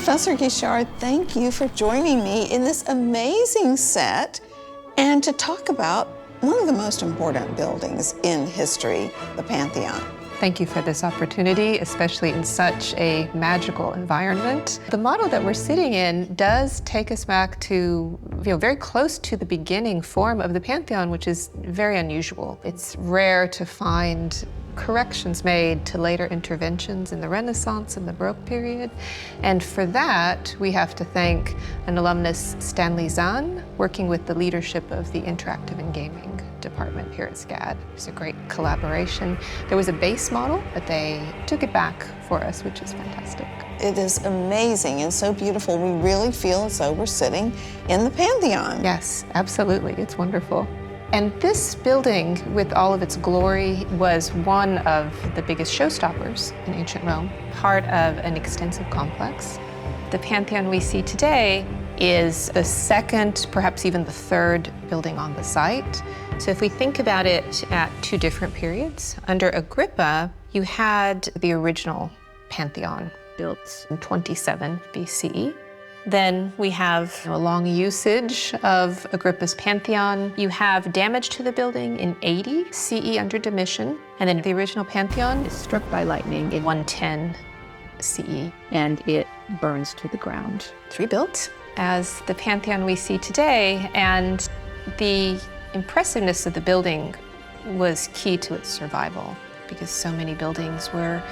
Professor Guichard, thank you for joining me in this amazing set and to talk about one of the most important buildings in history, the Pantheon. Thank you for this opportunity, especially in such a magical environment. The model that we're sitting in does take us back to, very close to the beginning form of the Pantheon, which is very unusual. It's rare to find corrections made to later interventions in the Renaissance and the Baroque period. And for that, we have to thank an alumnus, Stanley Zahn, working with the leadership of the Interactive and Gaming department here at SCAD. It was a great collaboration. There was a base model, but they took it back for us, which is fantastic. It is amazing and so beautiful. We really feel as though we're sitting in the Pantheon. Yes, absolutely. It's wonderful. And this building, with all of its glory, was one of the biggest showstoppers in ancient Rome, part of an extensive complex. The Pantheon we see today is the second, perhaps even the third building on the site. So if we think about it at two different periods, under Agrippa, you had the original Pantheon built in 27 BCE. Then we have a long usage of Agrippa's Pantheon. You have damage to the building in 80 CE under Domitian, and then the original Pantheon is struck by lightning in 110 CE. and it burns to the ground. It's rebuilt as the Pantheon we see today, and the impressiveness of the building was key to its survival because so many buildings were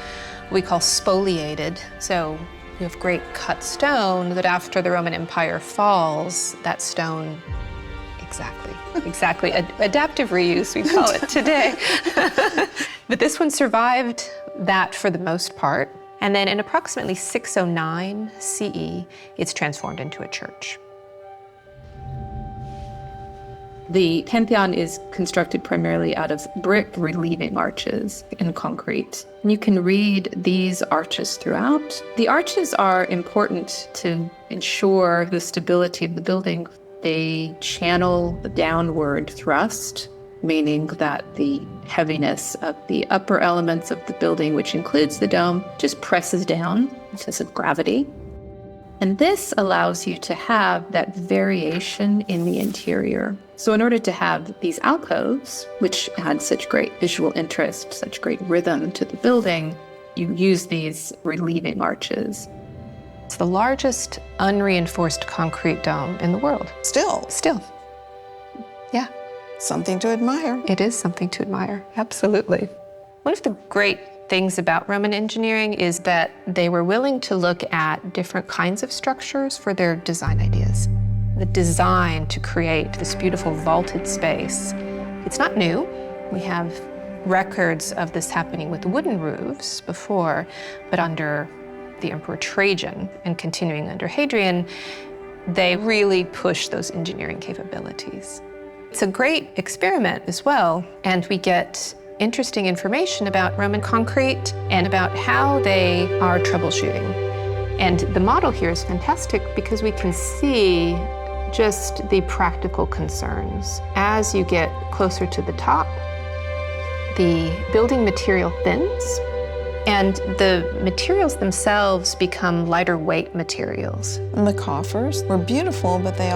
what we call spoliated. So you have great cut stone that after the Roman Empire falls, that stone, exactly, adaptive reuse, we call it today. But this one survived that for the most part. And then in approximately 609 CE, it's transformed into a church. The Pantheon is constructed primarily out of brick relieving arches and concrete. And you can read these arches throughout. The arches are important to ensure the stability of the building. They channel the downward thrust, meaning that the heaviness of the upper elements of the building, which includes the dome, just presses down because of gravity. And this allows you to have that variation in the interior. So in order to have these alcoves, which add such great visual interest, such great rhythm to the building, you use these relieving arches. It's the largest unreinforced concrete dome in the world. Still, Yeah, something to admire. it is something to admire, absolutely. One of the great things about Roman engineering is that they were willing to look at different kinds of structures for their design ideas. The design to create this beautiful vaulted space, it's not new. We have records of this happening with wooden roofs before, but under the Emperor Trajan and continuing under Hadrian, they really pushed those engineering capabilities. It's a great experiment as well, and we get interesting information about Roman concrete and about how they are troubleshooting. And the model here is fantastic because we can see just the practical concerns. As you get closer to the top, the building material thins, and the materials themselves become lighter weight materials. And the coffers were beautiful, but they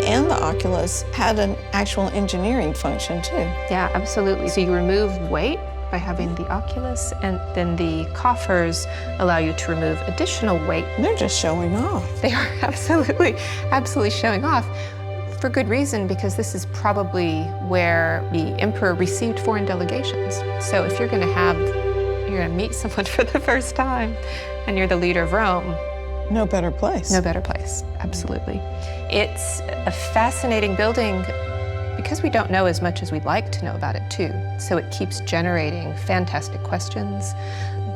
and the oculus had an actual engineering function too. Yeah, absolutely. So you remove weight by having the oculus, and then the coffers allow you to remove additional weight. They're just showing off. They are absolutely showing off. For good reason, because this is probably where the emperor received foreign delegations. So if you're gonna meet someone for the first time and you're the leader of Rome, No better place. no better place, absolutely. It's a fascinating building because we don't know as much as we'd like to know about it too. So it keeps generating fantastic questions.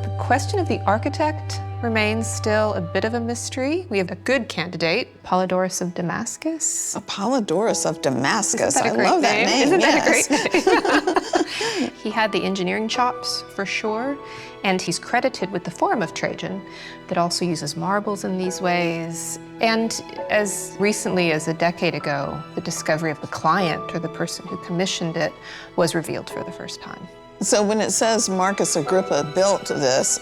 The question of the architect remains still a bit of a mystery. We have a good candidate, Apollodorus of Damascus. Apollodorus of Damascus. Isn't that a great love that name. Isn't yes. that a great name? He had the engineering chops for sure, and he's credited with the Forum of Trajan that also uses marbles in these ways. And as recently as a decade ago, the discovery of the client or the person who commissioned it was revealed for the first time. So when it says Marcus Agrippa built this,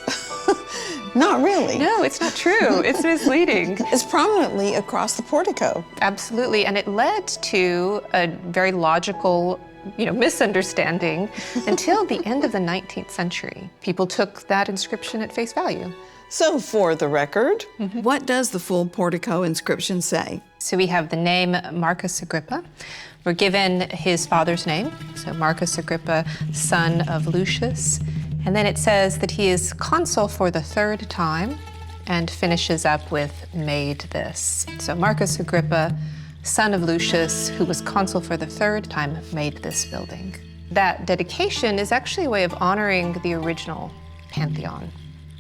Not really. No, it's not true. It's misleading. It's prominently across the portico. Absolutely, and it led to a very logical misunderstanding until the end of the 19th century. People took that inscription at face value. So for the record, what does the full portico inscription say? So we have the name Marcus Agrippa. We're given his father's name, so Marcus Agrippa, son of Lucius. And then it says that he is consul for the 3rd time and finishes up with made this. So Marcus Agrippa, son of Lucius, who was consul for the 3rd time, made this building. That dedication is actually a way of honoring the original Pantheon.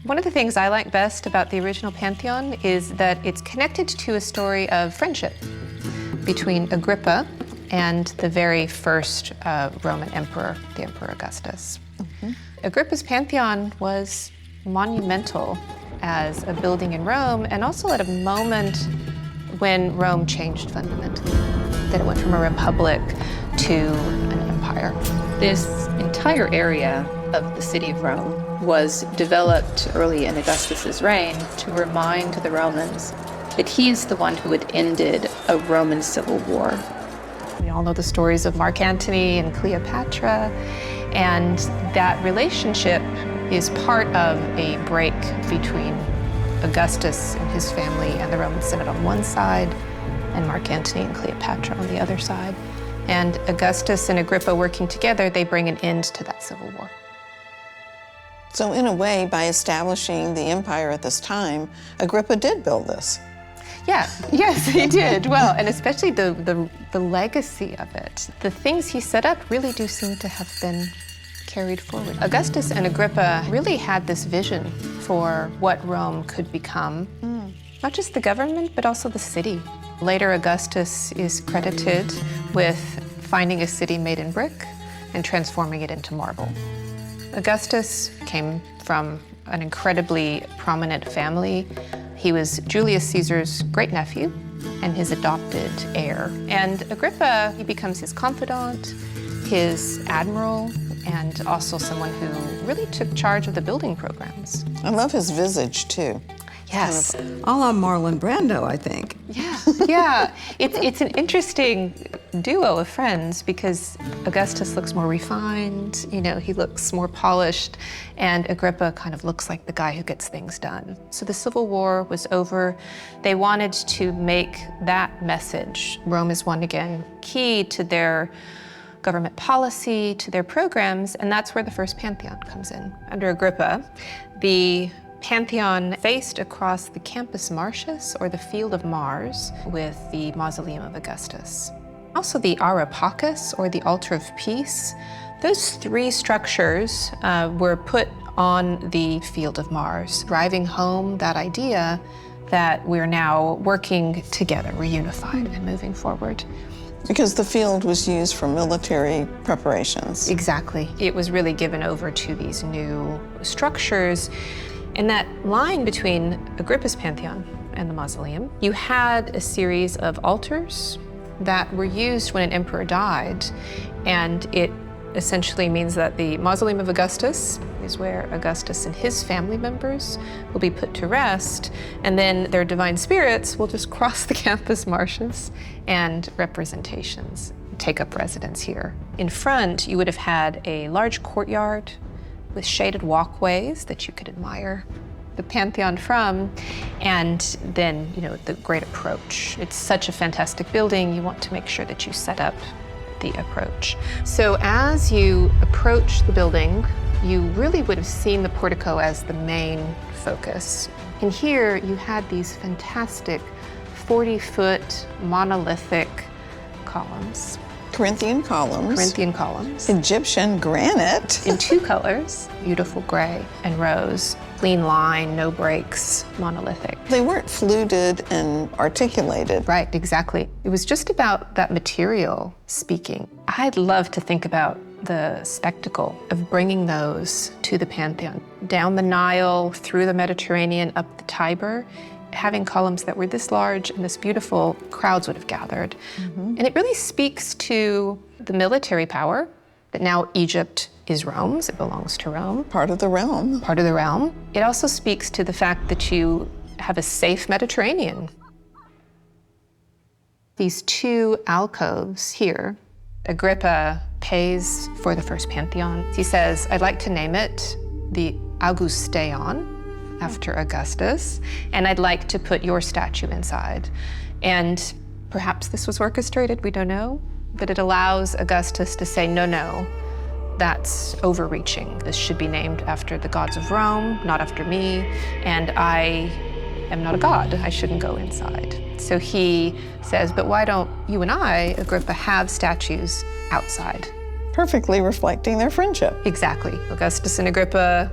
One of the things I like best about the original Pantheon is that it's connected to a story of friendship between Agrippa and the very first Roman emperor, the Emperor Augustus. Agrippa's Pantheon was monumental as a building in Rome, and also at a moment when Rome changed fundamentally, that it went from a republic to an empire. This entire area of the city of Rome was developed early in Augustus's reign to remind the Romans that he is the one who had ended a Roman civil war. We all know the stories of Mark Antony and Cleopatra, and that relationship is part of a break between Augustus and his family and the Roman Senate on one side, and Mark Antony and Cleopatra on the other side. And Augustus and Agrippa working together, they bring an end to that civil war. So in a way, by establishing the empire at this time, Agrippa did build this. Yeah, yes, he did. Well, and especially the legacy of it. The things he set up really do seem to have been carried forward. Augustus and Agrippa really had this vision for what Rome could become, not just the government, but also the city. Later, Augustus is credited with finding a city made in brick and transforming it into marble. Augustus came from an incredibly prominent family. He was Julius Caesar's great-nephew and his adopted heir. And Agrippa, he becomes his confidant, his admiral, and also someone who really took charge of the building programs. I love his visage, too. Yes. Kind of a la Marlon Brando, I think. Yeah. It's an interesting duo of friends because Augustus looks more refined, he looks more polished, and Agrippa kind of looks like the guy who gets things done. So the Civil War was over. They wanted to make that message, Rome is one again, key to their government policy, to their programs, and that's where the first Pantheon comes in. Under Agrippa, the Pantheon faced across the Campus Martius, or the Field of Mars, with the Mausoleum of Augustus. Also the Ara Pacis, or the Altar of Peace. Those 3 structures were put on the Field of Mars, driving home that idea that we're now working together, we're unified and moving forward. Because the field was used for military preparations. Exactly. It was really given over to these new structures. In that line between Agrippa's Pantheon and the mausoleum, you had a series of altars that were used when an emperor died, and it essentially means that the Mausoleum of Augustus is where Augustus and his family members will be put to rest, and then their divine spirits will just cross the Campus Martius, and representations take up residence here. In front, you would have had a large courtyard with shaded walkways that you could admire the Pantheon from, and then, the great approach. It's such a fantastic building, you want to make sure that you set up the approach. So as you approach the building, you really would have seen the portico as the main focus. And here you had these fantastic 40-foot monolithic columns. Corinthian columns. Egyptian granite. In 2 colors, beautiful gray and rose. Clean line, no breaks, monolithic. They weren't fluted and articulated. Right, exactly. It was just about that material speaking. I'd love to think about the spectacle of bringing those to the Pantheon. Down the Nile, through the Mediterranean, up the Tiber, having columns that were this large and this beautiful, crowds would have gathered. And it really speaks to the military power that now Egypt is Rome's, it belongs to Rome. Part of the realm. Part of the realm. It also speaks to the fact that you have a safe Mediterranean. These two alcoves here, Agrippa pays for the first Pantheon. He says, I'd like to name it the Augusteion, after Augustus, and I'd like to put your statue inside. And perhaps this was orchestrated, we don't know, but it allows Augustus to say, no, that's overreaching. This should be named after the gods of Rome, not after me, and I am not a god. I shouldn't go inside. So he says, but why don't you and I, Agrippa, have statues outside? Perfectly reflecting their friendship. Exactly. Augustus and Agrippa,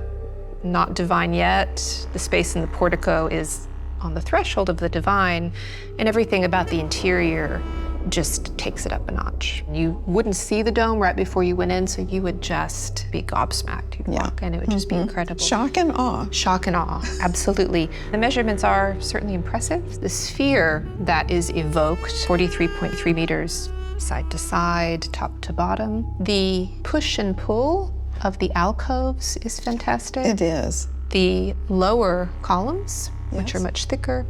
not divine yet. The space in the portico is on the threshold of the divine, and everything about the interior just takes it up a notch. You wouldn't see the dome right before you went in, so you would just be gobsmacked. You'd walk in, it would just be incredible. Shock and awe. Shock and awe, absolutely. The measurements are certainly impressive. The sphere that is evoked, 43.3 meters side to side, top to bottom. The push and pull of the alcoves is fantastic. It is. The lower columns, which are much thicker,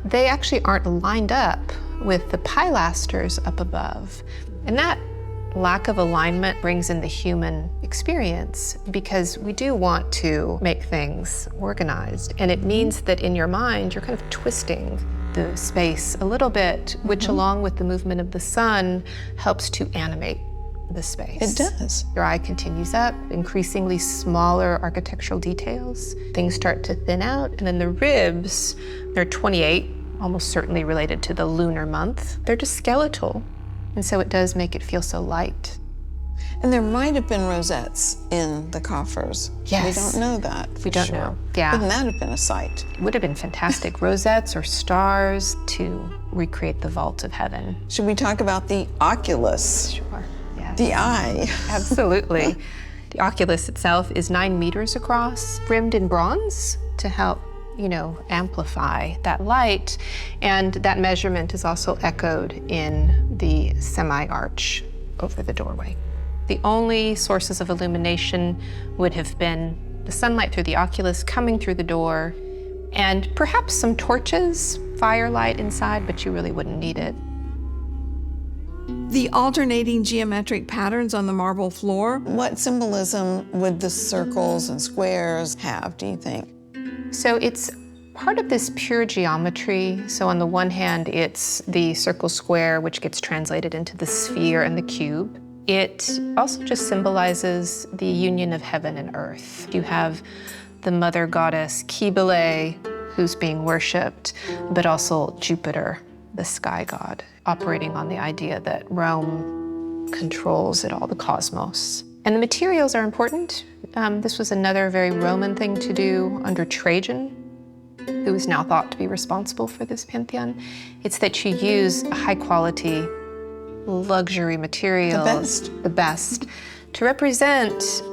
they actually aren't lined up with the pilasters up above. And that lack of alignment brings in the human experience, because we do want to make things organized. And it means that in your mind, you're kind of twisting the space a little bit, which along with the movement of the sun helps to animate the space. It does. Your eye continues up, increasingly smaller architectural details. Things start to thin out, and then the ribs, they're 28, almost certainly related to the lunar month. They're just skeletal, and so it does make it feel so light. And there might have been rosettes in the coffers. Yes. We don't know that for We don't sure. know. Yeah. Wouldn't that have been a sight? It would have been fantastic. Rosettes or stars to recreate the vault of heaven. Should we talk about the oculus? Sure. Yes. The eye. Absolutely. The oculus itself is 9 meters across, rimmed in bronze to help, amplify that light. And that measurement is also echoed in the semi-arch over the doorway. The only sources of illumination would have been the sunlight through the oculus coming through the door, and perhaps some torches, firelight inside, but you really wouldn't need it. The alternating geometric patterns on the marble floor. What symbolism would the circles and squares have, do you think? So it's part of this pure geometry. So on the one hand, it's the circle square, which gets translated into the sphere and the cube. It also just symbolizes the union of heaven and earth. You have the mother goddess Cybele, who's being worshipped, but also Jupiter, the sky god, operating on the idea that Rome controls it all, the cosmos. And the materials are important. This was another very Roman thing to do under Trajan, who is now thought to be responsible for this Pantheon. It's that you use high quality, luxury materials, the best, to represent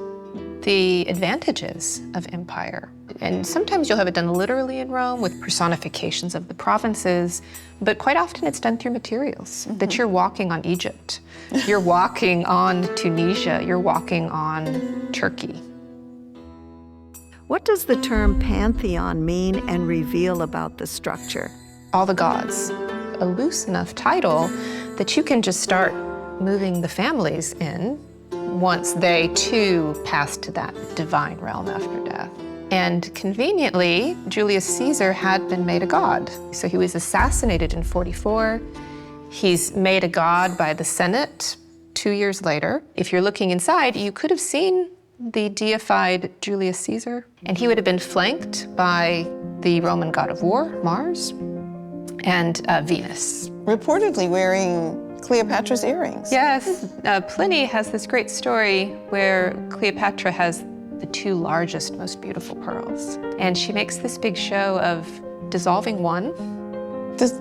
the advantages of empire. And sometimes you'll have it done literally in Rome with personifications of the provinces, but quite often it's done through materials, that you're walking on Egypt, you're walking on Tunisia, you're walking on Turkey. What does the term Pantheon mean and reveal about the structure? All the gods, a loose enough title that you can just start moving the families in once they too pass to that divine realm after death. And conveniently, Julius Caesar had been made a god. So he was assassinated in 44. He's made a god by the Senate 2 years later. If you're looking inside, you could have seen the deified Julius Caesar, and he would have been flanked by the Roman god of war, Mars, and Venus. Reportedly wearing Cleopatra's earrings. Yes, Pliny has this great story where Cleopatra has the 2 largest, most beautiful pearls. And she makes this big show of dissolving one.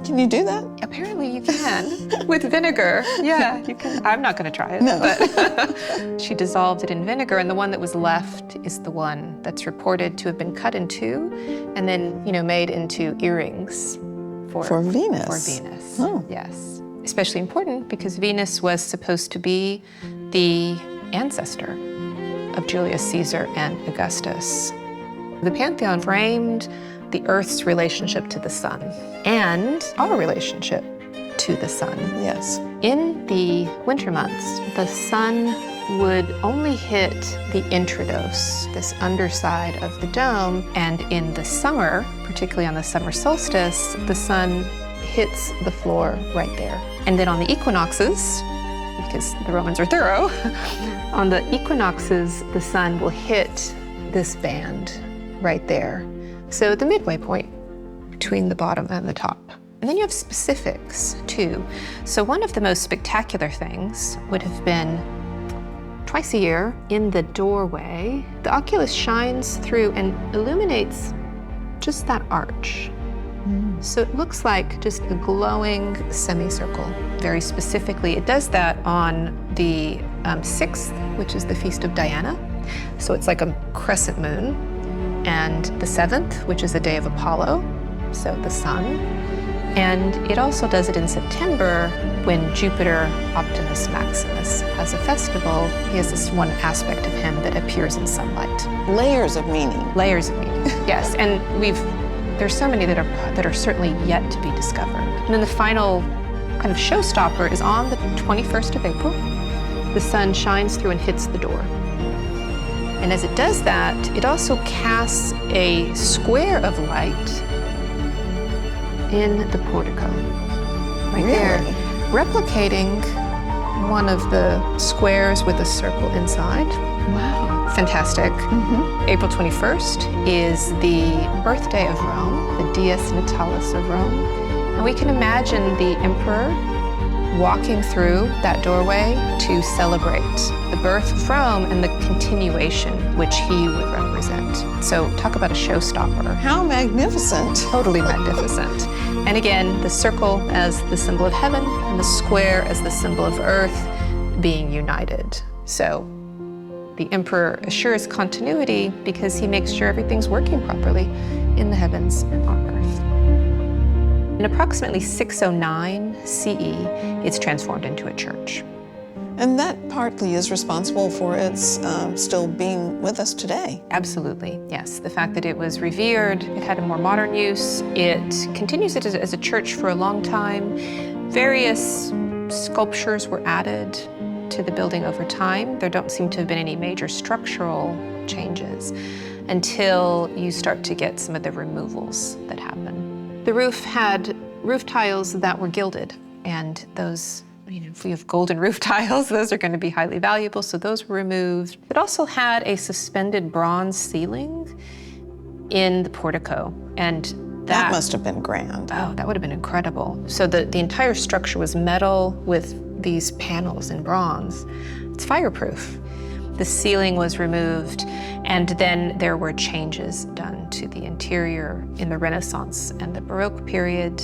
Can you do that? Apparently you can, with vinegar. Yeah, you can. I'm not gonna try it, No. but she dissolved it in vinegar, and the one that was left is the one that's reported to have been cut in 2 and then, made into earrings For Venus. For Venus, Oh. yes. Especially important because Venus was supposed to be the ancestor of Julius Caesar and Augustus. The Pantheon framed the Earth's relationship to the sun and our relationship to the sun. Yes. In the winter months, the sun would only hit the intrados, this underside of the dome, and in the summer, particularly on the summer solstice, the sun hits the floor right there. And then on the equinoxes, because the Romans are thorough, on the equinoxes, the sun will hit this band right there. So the midway point between the bottom and the top. And then you have specifics too. So one of the most spectacular things would have been twice a year in the doorway, the oculus shines through and illuminates just that arch. So it looks like just a glowing semicircle. Very specifically, it does that on the 6th, which is the Feast of Diana. So it's like a crescent moon. And the 7th, which is the day of Apollo, so the sun. And it also does it in September when Jupiter Optimus Maximus has a festival. He has this one aspect of him that appears in sunlight. Layers of meaning. Layers of meaning, yes. And there's so many that are certainly yet to be discovered. And then the final kind of showstopper is on the 21st of April. The sun shines through and hits the door. And as it does that, it also casts a square of light in the portico, right there, replicating one of the squares with a circle inside. Wow. Fantastic. April 21st is the birthday of Rome, the Dies Natalis of Rome. And we can imagine the emperor walking through that doorway to celebrate the birth of Rome and the continuation which he would represent. So talk about a showstopper. How magnificent. Totally magnificent. And again, the circle as the symbol of heaven and the square as the symbol of earth being united. So the emperor assures continuity because he makes sure everything's working properly in the heavens and on earth. In approximately 609 CE, it's transformed into a church. And that partly is responsible for its still being with us today. Absolutely, yes. The fact that it was revered, it had a more modern use, it continues it as a church for a long time. Various sculptures were added to the building over time. There don't seem to have been any major structural changes until you start to get some of the removals that happen. The roof had roof tiles that were gilded, and those, if we have golden roof tiles, those are going to be highly valuable, so those were removed. It also had a suspended bronze ceiling in the portico, and that must have been grand. Oh, that would have been incredible. So the entire structure was metal with these panels in bronze. It's fireproof. The ceiling was removed, and then there were changes done to the interior in the Renaissance and the Baroque period.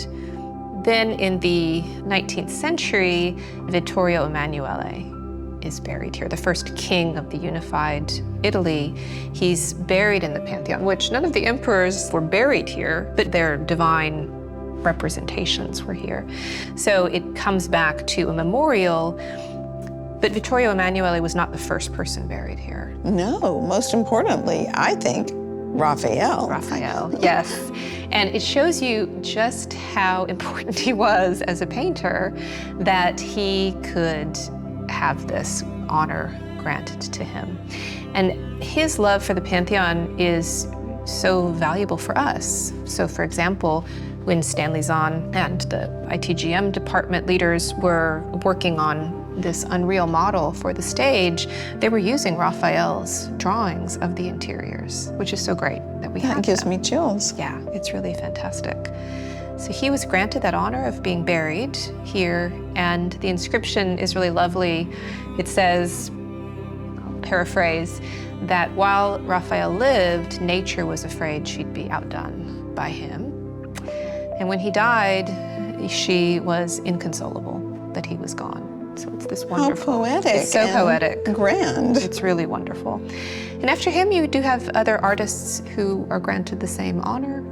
Then in the 19th century, Vittorio Emanuele is buried here, the first king of the unified Italy. He's buried in the Pantheon, which none of the emperors were buried here, but their divine representations were here. So it comes back to a memorial, but Vittorio Emanuele was not the first person buried here. No, most importantly, I think, Raphael. Raphael, yes. And it shows you just how important he was as a painter, that he could have this honor granted to him. And his love for the Pantheon is so valuable for us. So for example, when Stanley Zahn and the ITGM department leaders were working on this Unreal model for the stage, they were using Raphael's drawings of the interiors, which is so great that we have That gives them. me chills. Yeah, it's really fantastic. So he was granted that honor of being buried here, and the inscription is really lovely. It says, I'll paraphrase, that while Raphael lived, nature was afraid she'd be outdone by him. And when he died, she was inconsolable that he was gone. So it's this wonderful. How poetic. It's so and poetic. Grand. It's really wonderful. And after him, you do have other artists who are granted the same honor.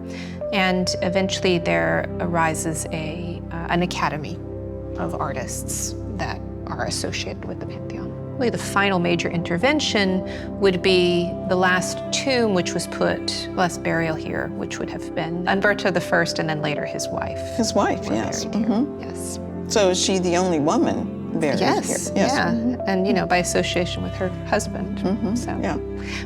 And eventually there arises an academy of artists that are associated with the Pantheon. Really, the final major intervention would be the last tomb, which was put, last burial here, which would have been Umberto I and then later his wife. His wife, were yes. buried here. Yes. So is she the only woman buried Yes, here? yeah. And, by association with her husband. So. Yeah.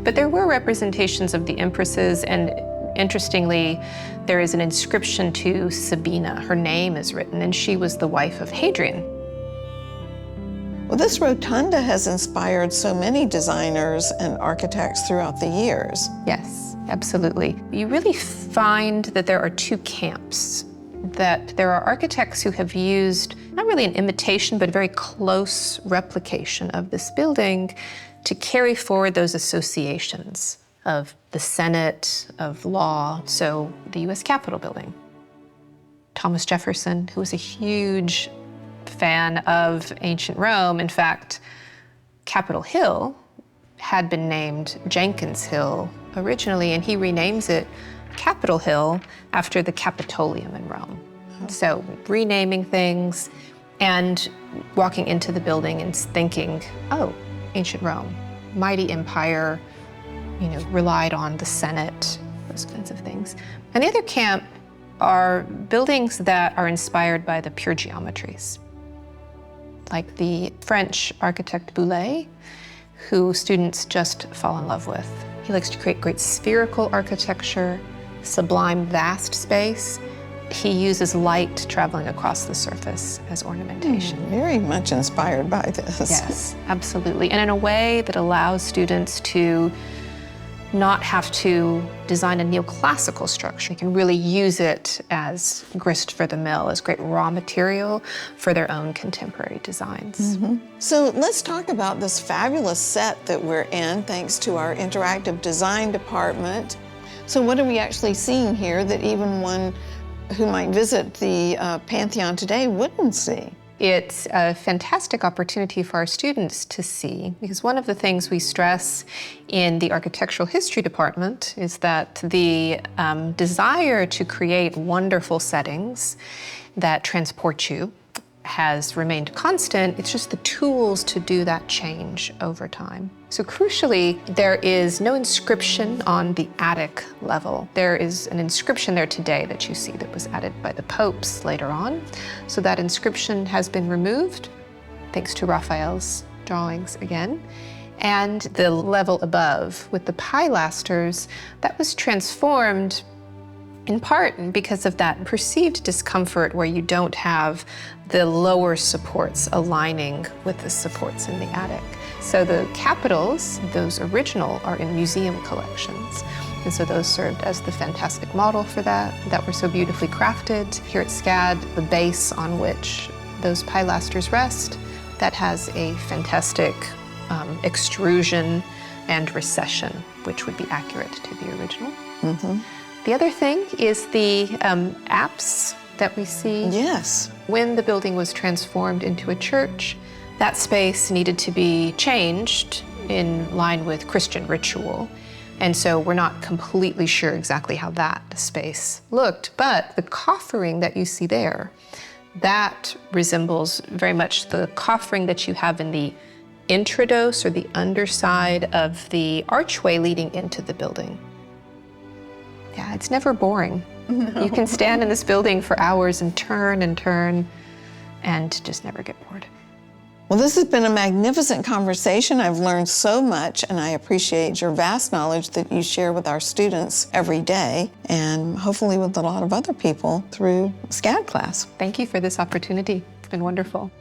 But there were representations of the empresses, and interestingly, there is an inscription to Sabina. Her name is written, and she was the wife of Hadrian. Well, this rotunda has inspired so many designers and architects throughout the years. Yes, absolutely. You really find that there are two camps, that there are architects who have used not really an imitation, but a very close replication of this building to carry forward those associations of the Senate, of law, so the U.S. Capitol building. Thomas Jefferson, who was a huge fan of ancient Rome. In fact, Capitol Hill had been named Jenkins Hill originally, and he renames it Capitol Hill after the Capitolium in Rome. So renaming things and walking into the building and thinking, oh, ancient Rome, mighty empire, relied on the Senate, those kinds of things. And the other camp are buildings that are inspired by the pure geometries, like the French architect Boulez, who students just fall in love with. He likes to create great spherical architecture, sublime vast space. He uses light traveling across the surface as ornamentation. Very much inspired by this. Yes, absolutely. And in a way that allows students to not have to design a neoclassical structure. They can really use it as grist for the mill, as great raw material for their own contemporary designs. So let's talk about this fabulous set that we're in, thanks to our interactive design department. So what are we actually seeing here that even one who might visit the Pantheon today wouldn't see? It's a fantastic opportunity for our students to see, because one of the things we stress in the architectural history department is that the desire to create wonderful settings that transport you has remained constant. It's just the tools to do that change over time. So crucially, there is no inscription on the attic level. There is an inscription there today that you see that was added by the popes later on. So that inscription has been removed, thanks to Raphael's drawings again. And the level above with the pilasters, that was transformed in part because of that perceived discomfort where you don't have the lower supports aligning with the supports in the attic. So the capitals, those original, are in museum collections. And so those served as the fantastic model for that were so beautifully crafted. Here at SCAD, the base on which those pilasters rest, that has a fantastic extrusion and recession, which would be accurate to the original. The other thing is the apse that we see. Yes. When the building was transformed into a church, that space needed to be changed in line with Christian ritual. And so we're not completely sure exactly how that space looked, but the coffering that you see there, that resembles very much the coffering that you have in the intrados, or the underside of the archway leading into the building. Yeah, it's never boring. No. You can stand in this building for hours and turn and just never get bored. Well, this has been a magnificent conversation. I've learned so much, and I appreciate your vast knowledge that you share with our students every day, and hopefully with a lot of other people through SCADclass. Thank you for this opportunity. It's been wonderful.